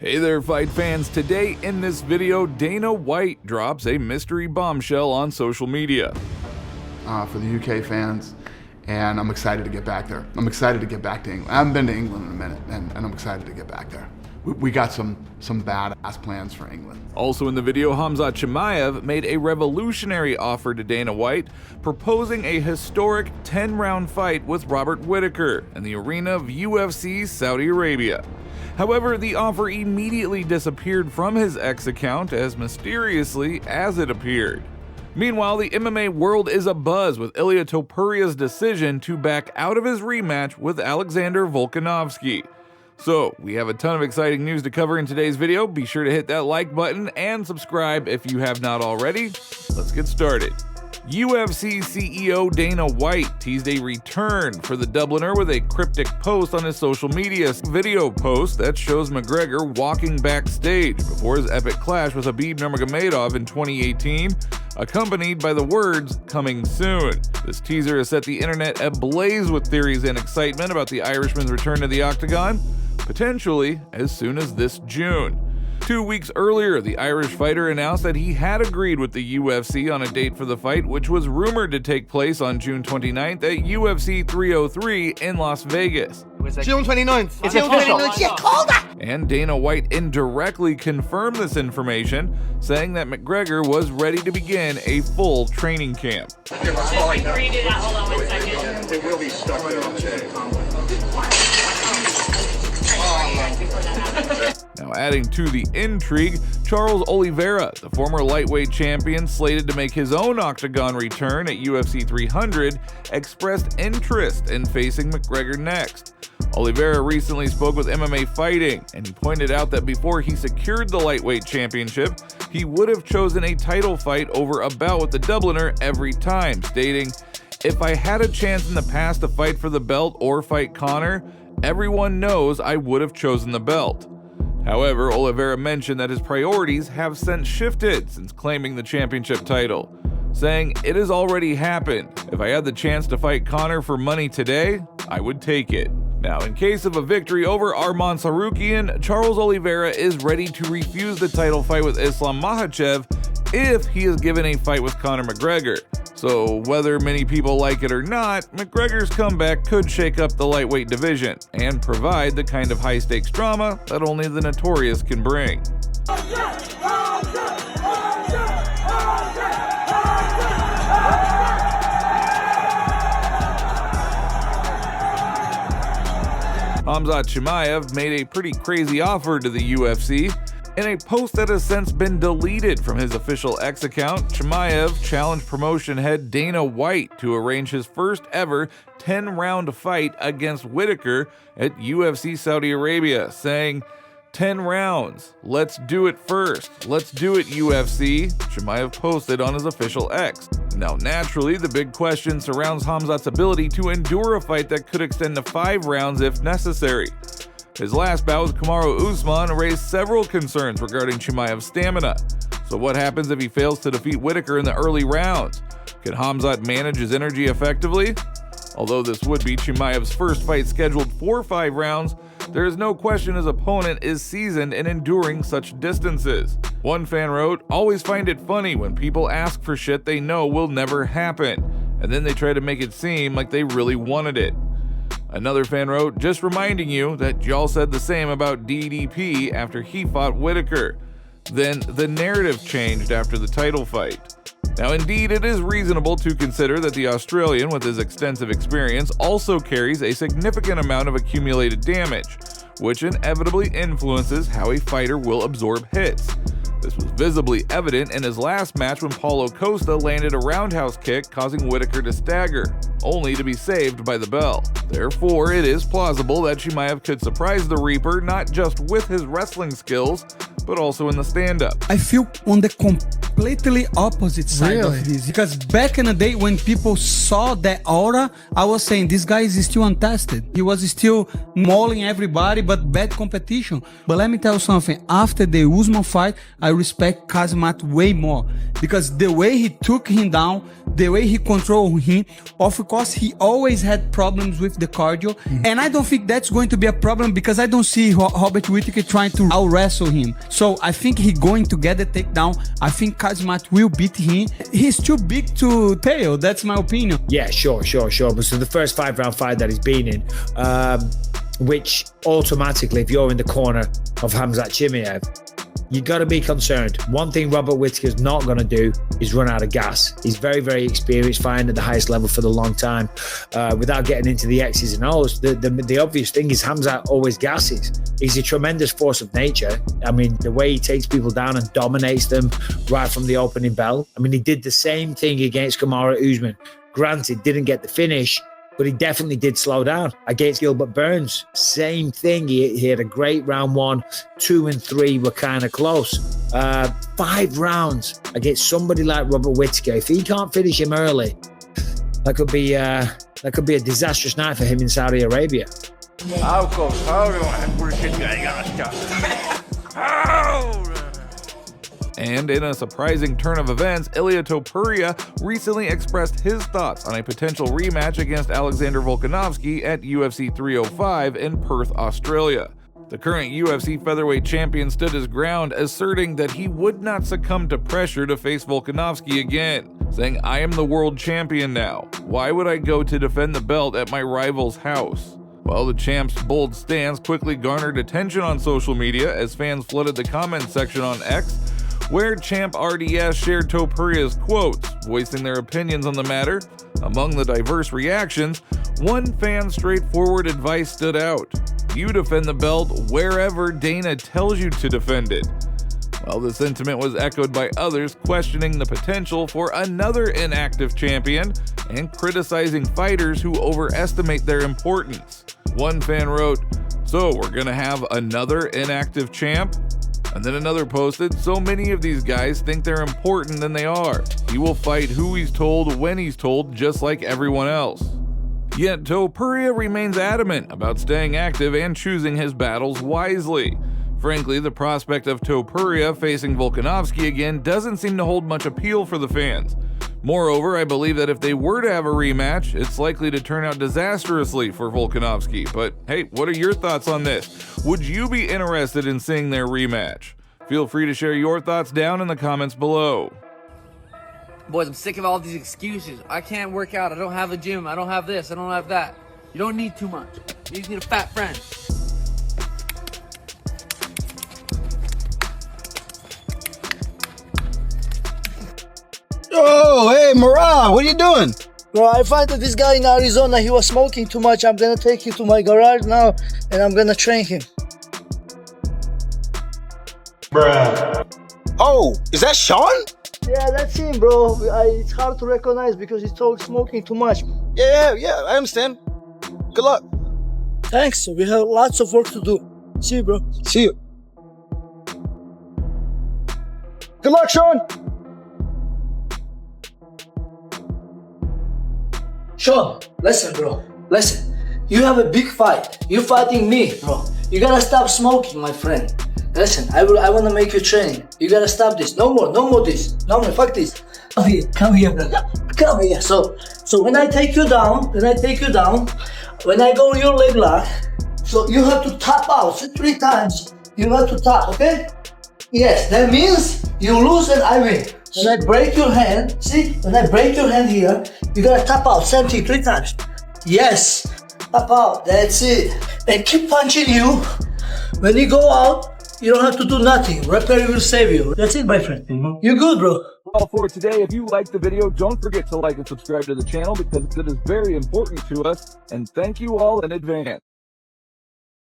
Hey there, fight fans. Today in this video, Dana White drops a mystery bombshell on social media. For the UK fans, and I'm excited to get back there. I'm excited to get back to England. I haven't been to England in a minute, and I'm excited to get back there. We got some badass plans for England. Also in the video, Khamzat Chimaev made a revolutionary offer to Dana White, proposing a historic 10-round fight with Robert Whittaker in the arena of UFC Saudi Arabia. However, the offer immediately disappeared from his X account as mysteriously as it appeared. Meanwhile, the MMA world is abuzz with Ilya Topuria's decision to back out of his rematch with Alexander Volkanovski. So, we have a ton of exciting news to cover in today's video. Be sure to hit that like button and subscribe if you have not already. Let's get started. UFC CEO Dana White teased a return for the Dubliner with a cryptic post on his social media video post that shows McGregor walking backstage before his epic clash with Khabib Nurmagomedov in 2018, accompanied by the words, "coming soon." This teaser has set the internet ablaze with theories and excitement about the Irishman's return to the octagon, potentially as soon as this June. 2 weeks earlier, the Irish fighter announced that he had agreed with the UFC on a date for the fight, which was rumored to take place on June 29th at UFC 303 in Las Vegas. June 29th. It's official. You called it! And Dana White indirectly confirmed this information, saying that McGregor was ready to begin a full training camp. Just read it out. Hold on 1 second. It will be stuck there on Now, adding to the intrigue, Charles Oliveira, the former lightweight champion slated to make his own octagon return at UFC 300, expressed interest in facing McGregor next. Oliveira recently spoke with MMA Fighting, and he pointed out that before he secured the lightweight championship, he would have chosen a title fight over a bout with the Dubliner every time, stating, "If I had a chance in the past to fight for the belt or fight Conor, everyone knows I would have chosen the belt." However, Oliveira mentioned that his priorities have since shifted since claiming the championship title, saying, "It has already happened. If I had the chance to fight Conor for money today, I would take it." Now, in case of a victory over Arman Tsarukyan, Charles Oliveira is ready to refuse the title fight with Islam Makhachev if he is given a fight with Conor McGregor. So whether many people like it or not, McGregor's comeback could shake up the lightweight division and provide the kind of high-stakes drama that only the notorious can bring. Khamzat Chimaev made a pretty crazy offer to the UFC. In a post that has since been deleted from his official X account, Chimaev challenged promotion head Dana White to arrange his first ever 10-round fight against Whittaker at UFC Saudi Arabia, saying, "10 rounds, let's do it first, let's do it UFC," Chimaev posted on his official X. Now naturally, the big question surrounds Khamzat's ability to endure a fight that could extend to 5 rounds if necessary. His last bout with Kamaru Usman raised several concerns regarding Chimaev's stamina. So what happens if he fails to defeat Whittaker in the early rounds? Can Khamzat manage his energy effectively? Although this would be Chimaev's first fight scheduled for 5 rounds, there is no question his opponent is seasoned in enduring such distances. One fan wrote, "Always find it funny when people ask for shit they know will never happen, and then they try to make it seem like they really wanted it." Another fan wrote, "Just reminding you that y'all said the same about DDP after he fought Whittaker. Then the narrative changed after the title fight." Now indeed, it is reasonable to consider that the Australian with his extensive experience also carries a significant amount of accumulated damage, which inevitably influences how a fighter will absorb hits. This was visibly evident in his last match when Paulo Costa landed a roundhouse kick causing Whittaker to stagger, only to be saved by the bell. Therefore, it is plausible that Chimaev could surprise the Reaper not just with his wrestling skills, but also in the stand-up. I feel on the completely opposite side of this, because back in the day when people saw that aura, I was saying this guy is still untested. He was still mauling everybody, but bad competition. But let me tell you something, after the Usman fight, I respect Khamzat way more, because the way he took him down, the way he controlled him. Of course, he always had problems with the cardio, and I don't think that's going to be a problem because I don't see Robert Whittaker trying to out-wrestle him. So I think he's going to get the takedown. I think Khamzat will beat him. He's too big to fail. That's my opinion. Yeah, sure. But so the first 5-round fight that he's been in, which automatically, if you're in the corner of Khamzat Chimaev, you got to be concerned. One thing Robert Whittaker's not going to do is run out of gas. He's very, very experienced, fighting at the highest level for the long time. Without getting into the X's and O's, the obvious thing is Khamzat always gasses. He's a tremendous force of nature. I mean, the way he takes people down and dominates them right from the opening bell. I mean, he did the same thing against Kamaru Usman. Granted, didn't get the finish, but he definitely did slow down. Against Gilbert Burns, same thing. He had a great round 1, 2 and 3 were kind of close. 5 rounds against somebody like Robert Whittaker. If he can't finish him early, that could be a disastrous night for him in Saudi Arabia. And in a surprising turn of events, Ilya Topuria recently expressed his thoughts on a potential rematch against Alexander Volkanovski at UFC 305 in Perth, Australia. The current UFC featherweight champion stood his ground, asserting that he would not succumb to pressure to face Volkanovski again, saying, "I am the world champion now. Why would I go to defend the belt at my rival's house?" Well, the champ's bold stance quickly garnered attention on social media as fans flooded the comment section on X, where Champ RDS shared Topuria's quotes, voicing their opinions on the matter. Among the diverse reactions, one fan's straightforward advice stood out: you defend the belt wherever Dana tells you to defend it. Well, the sentiment was echoed by others questioning the potential for another inactive champion and criticizing fighters who overestimate their importance. One fan wrote, "So we're gonna have another inactive champ?" And then another posted, "So many of these guys think they're important than they are. He will fight who he's told when he's told, just like everyone else." Yet Topuria remains adamant about staying active and choosing his battles wisely. Frankly, the prospect of Topuria facing Volkanovski again doesn't seem to hold much appeal for the fans. Moreover, I believe that if they were to have a rematch, it's likely to turn out disastrously for Volkanovski. But hey, what are your thoughts on this? Would you be interested in seeing their rematch? Feel free to share your thoughts down in the comments below. Boys, I'm sick of all these excuses. I can't work out. I don't have a gym. I don't have this. I don't have that. You don't need too much. You just need a fat friend. Oh, hey, Murad, what are you doing? Bro, I find that this guy in Arizona, he was smoking too much. I'm gonna take him to my garage now, and I'm gonna train him. Bruh. Oh, is that Sean? Yeah, that's him, bro. It's hard to recognize because he's smoking too much. Yeah, I understand. Good luck. Thanks, we have lots of work to do. See you, bro. See you. Good luck, Sean. Sean, listen, bro. Listen. You have a big fight. You're fighting me, bro. You gotta stop smoking, my friend. Listen, I wanna make you train. You gotta stop this. No more this. No more, fuck this. Come here, bro. Come here. So when I take you down, when I go on your leg lock, so you have to tap out 3 times. You have to tap, okay? Yes, that means you lose and I win. When I break your hand, see? When I break your hand here, you gotta tap out, same thing, 3 times. Yes, tap out, that's it. And keep punching you. When you go out, you don't have to do nothing. Referee will save you. That's it, my friend. You're good, bro. Well, for today, if you liked the video, don't forget to like and subscribe to the channel because it is very important to us. And thank you all in advance.